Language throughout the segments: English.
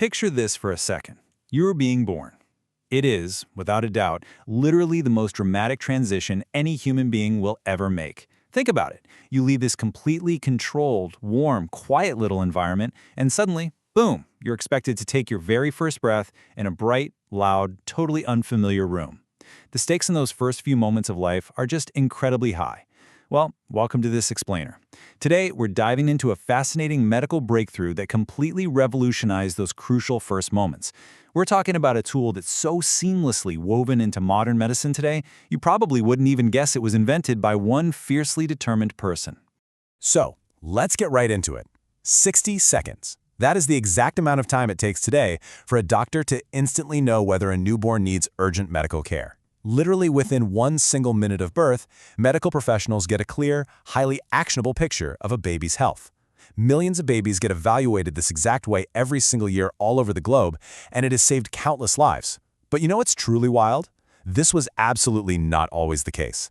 Picture this for a second. You're being born. It is, without a doubt, literally the most dramatic transition any human being will ever make. Think about it. You leave this completely controlled, warm, quiet little environment, and suddenly, boom, you're expected to take your very first breath in a bright, loud, totally unfamiliar room. The stakes in those first few moments of life are just incredibly high. Well, welcome to this explainer. Today, we're diving into a fascinating medical breakthrough that completely revolutionized those crucial first moments. We're talking about a tool that's so seamlessly woven into modern medicine today, you probably wouldn't even guess it was invented by one fiercely determined person. So, let's get right into it. 60 seconds. That is the exact amount of time it takes today for a doctor to instantly know whether a newborn needs urgent medical care. Literally within 1 single minute of birth, medical professionals get a clear, highly actionable picture of a baby's health. Millions of babies get evaluated this exact way every single year all over the globe, and it has saved countless lives. But you know what's truly wild? This was absolutely not always the case.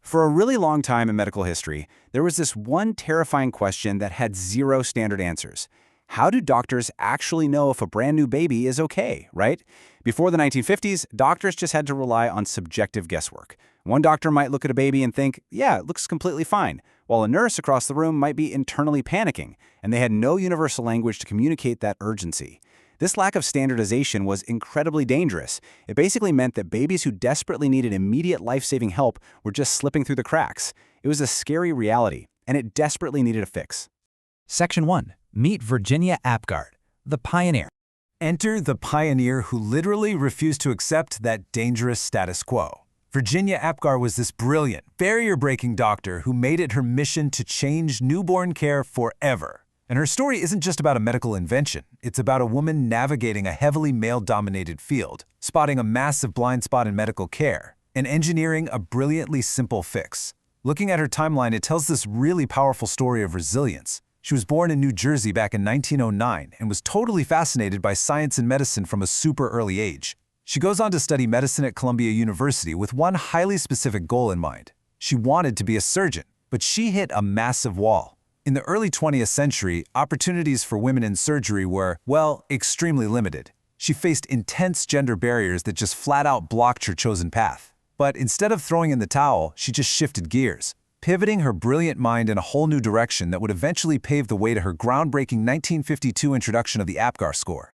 For a really long time in medical history, there was this one terrifying question that had zero standard answers. How do doctors actually know if a brand new baby is okay, right? Before the 1950s, doctors just had to rely on subjective guesswork. One doctor might look at a baby and think, yeah, it looks completely fine, while a nurse across the room might be internally panicking, and they had no universal language to communicate that urgency. This lack of standardization was incredibly dangerous. It basically meant that babies who desperately needed immediate life-saving help were just slipping through the cracks. It was a scary reality, and it desperately needed a fix. Section 1. Meet Virginia Apgar, the pioneer. Enter the pioneer who literally refused to accept that dangerous status quo. Virginia Apgar was this brilliant, barrier-breaking doctor who made it her mission to change newborn care forever. And her story isn't just about a medical invention. It's about a woman navigating a heavily male-dominated field, spotting a massive blind spot in medical care, and engineering a brilliantly simple fix. Looking at her timeline, it tells this really powerful story of resilience. She was born in New Jersey back in 1909 and was totally fascinated by science and medicine from a super early age. She goes on to study medicine at Columbia University with one highly specific goal in mind. She wanted to be a surgeon, but she hit a massive wall. In the early 20th century, opportunities for women in surgery were, well, extremely limited. She faced intense gender barriers that just flat out blocked her chosen path. But instead of throwing in the towel, she just shifted gears, pivoting her brilliant mind in a whole new direction that would eventually pave the way to her groundbreaking 1952 introduction of the Apgar score.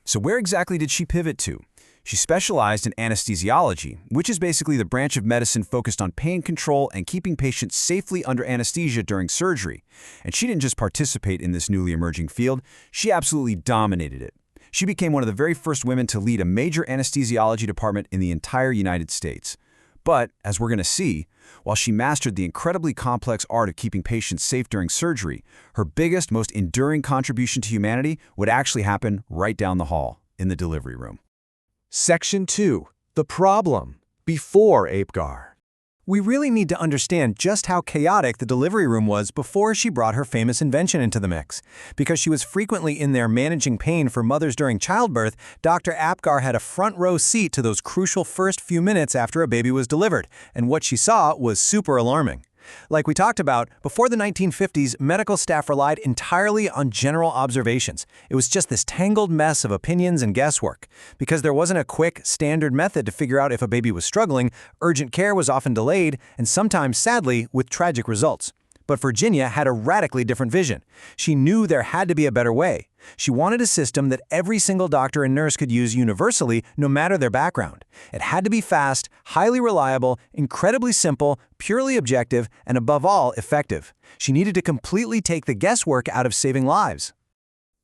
So where exactly did she pivot to? She specialized in anesthesiology, which is basically the branch of medicine focused on pain control and keeping patients safely under anesthesia during surgery. And she didn't just participate in this newly emerging field, she absolutely dominated it. She became one of the very first women to lead a major anesthesiology department in the entire United States. But, as we're going to see, while she mastered the incredibly complex art of keeping patients safe during surgery, her biggest, most enduring contribution to humanity would actually happen right down the hall, in the delivery room. Section 2. The problem. Before Apgar. We really need to understand just how chaotic the delivery room was before she brought her famous invention into the mix. Because she was frequently in there managing pain for mothers during childbirth, Dr. Apgar had a front-row seat to those crucial first few minutes after a baby was delivered, and what she saw was super alarming. Like we talked about, before the 1950s, medical staff relied entirely on general observations. It was just this tangled mess of opinions and guesswork. Because there wasn't a quick, standard method to figure out if a baby was struggling, urgent care was often delayed, and sometimes, sadly, with tragic results. But Virginia had a radically different vision. She knew there had to be a better way. She wanted a system that every single doctor and nurse could use universally, no matter their background. It had to be fast, highly reliable, incredibly simple, purely objective, and above all, effective. She needed to completely take the guesswork out of saving lives.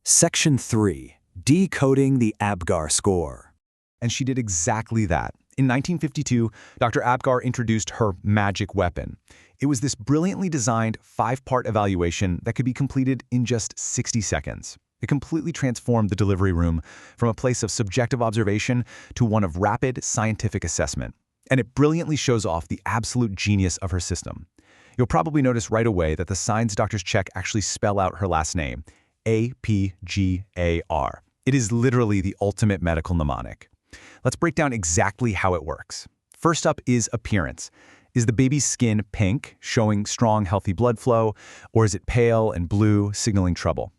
Section 3. Decoding the Apgar score. And she did exactly that. In 1952, Dr. Apgar introduced her magic weapon. It was this brilliantly designed 5-part evaluation that could be completed in just 60 seconds. It completely transformed the delivery room from a place of subjective observation to one of rapid scientific assessment. And it brilliantly shows off the absolute genius of her system. You'll probably notice right away that the signs doctors check actually spell out her last name, A-P-G-A-R. It is literally the ultimate medical mnemonic. Let's break down exactly how it works. First up is appearance. Is the baby's skin pink, showing strong, healthy blood flow, or is it pale and blue, signaling trouble?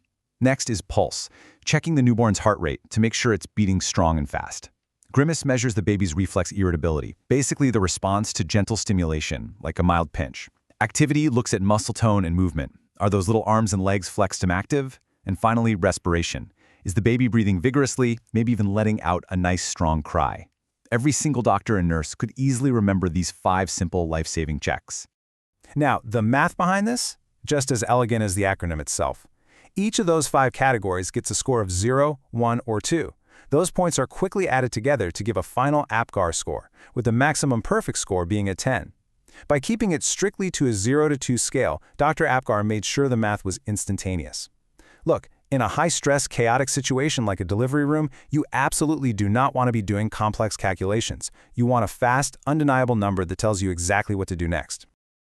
Next is pulse, checking the newborn's heart rate to make sure it's beating strong and fast. Grimace measures the baby's reflex irritability, basically the response to gentle stimulation, like a mild pinch. Activity looks at muscle tone and movement. Are those little arms and legs flexed and active? And finally, respiration. Is the baby breathing vigorously, maybe even letting out a nice strong cry? Every single doctor and nurse could easily remember these 5 simple life-saving checks. Now, the math behind this? Just as elegant as the acronym itself. Each of those 5 categories gets a score of 0, 1, or 2. Those points are quickly added together to give a final Apgar score, with the maximum perfect score being a 10. By keeping it strictly to a 0 to 2 scale, Dr. Apgar made sure the math was instantaneous. Look, in a high-stress, chaotic situation like a delivery room, you absolutely do not want to be doing complex calculations. You want a fast, undeniable number that tells you exactly what to do next.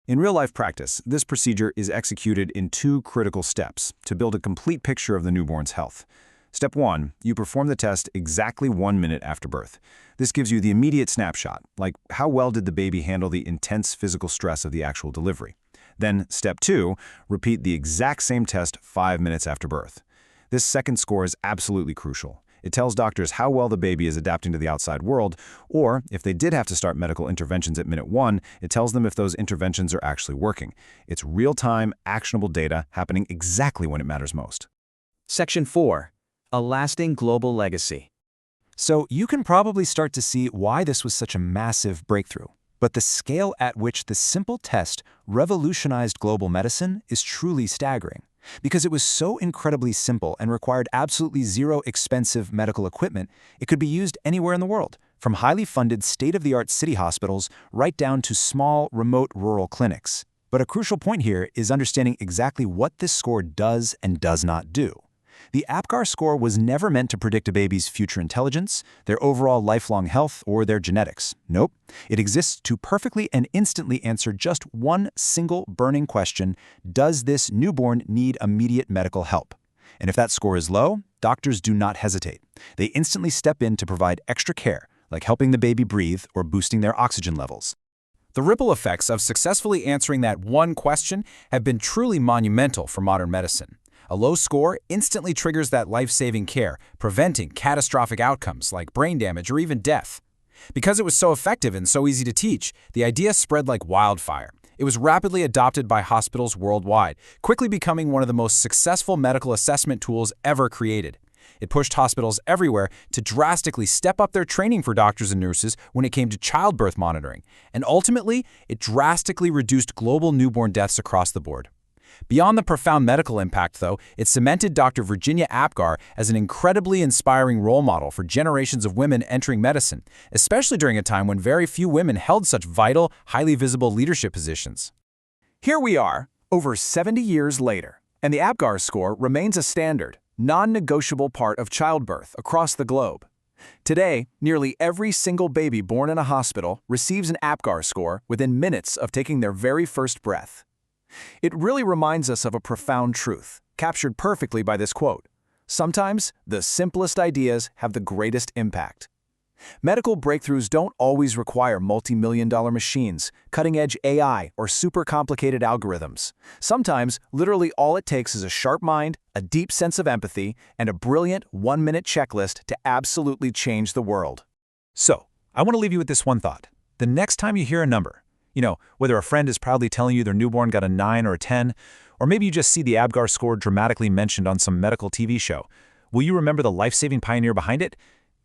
In real-life practice, this procedure is executed in 2 critical steps to build a complete picture of the newborn's health. Step 1, you perform the test exactly 1 minute after birth. This gives you the immediate snapshot, like how well did the baby handle the intense physical stress of the actual delivery. Then, step 2, repeat the exact same test 5 minutes after birth. This second score is absolutely crucial. It tells doctors how well the baby is adapting to the outside world, or if they did have to start medical interventions at minute 1, it tells them if those interventions are actually working. It's real-time, actionable data happening exactly when it matters most. Section 4. A lasting global legacy. So you can probably start to see why this was such a massive breakthrough. But the scale at which this simple test revolutionized global medicine is truly staggering. Because it was so incredibly simple and required absolutely zero expensive medical equipment, it could be used anywhere in the world, from highly funded state-of-the-art city hospitals right down to small, remote rural clinics. But a crucial point here is understanding exactly what this score does and does not do. The Apgar score was never meant to predict a baby's future intelligence, their overall lifelong health, or their genetics. Nope. It exists to perfectly and instantly answer just one single burning question: does this newborn need immediate medical help? And if that score is low, doctors do not hesitate. They instantly step in to provide extra care, like helping the baby breathe or boosting their oxygen levels. The ripple effects of successfully answering that one question have been truly monumental for modern medicine. A low score instantly triggers that life-saving care, preventing catastrophic outcomes like brain damage or even death. Because it was so effective and so easy to teach, the idea spread like wildfire. It was rapidly adopted by hospitals worldwide, quickly becoming one of the most successful medical assessment tools ever created. It pushed hospitals everywhere to drastically step up their training for doctors and nurses when it came to childbirth monitoring, and ultimately, it drastically reduced global newborn deaths across the board. Beyond the profound medical impact, though, it cemented Dr. Virginia Apgar as an incredibly inspiring role model for generations of women entering medicine, especially during a time when very few women held such vital, highly visible leadership positions. Here we are, over 70 years later, and the Apgar score remains a standard, non-negotiable part of childbirth across the globe. Today, nearly every single baby born in a hospital receives an Apgar score within minutes of taking their very first breath. It really reminds us of a profound truth, captured perfectly by this quote: sometimes, the simplest ideas have the greatest impact. Medical breakthroughs don't always require multi-million-dollar machines, cutting-edge AI, or super complicated algorithms. Sometimes, literally all it takes is a sharp mind, a deep sense of empathy, and a brilliant one-minute checklist to absolutely change the world. So, I want to leave you with this one thought. The next time you hear a number, whether a friend is proudly telling you their newborn got a 9 or a 10, or maybe you just see the Apgar score dramatically mentioned on some medical TV show, will you remember the life-saving pioneer behind it?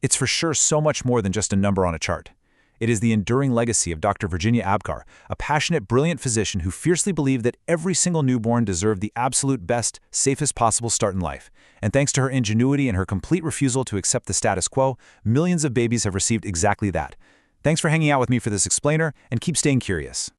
It's for sure so much more than just a number on a chart. It is the enduring legacy of Dr. Virginia Apgar, a passionate, brilliant physician who fiercely believed that every single newborn deserved the absolute best, safest possible start in life. And thanks to her ingenuity and her complete refusal to accept the status quo, millions of babies have received exactly that. Thanks for hanging out with me for this explainer, and keep staying curious.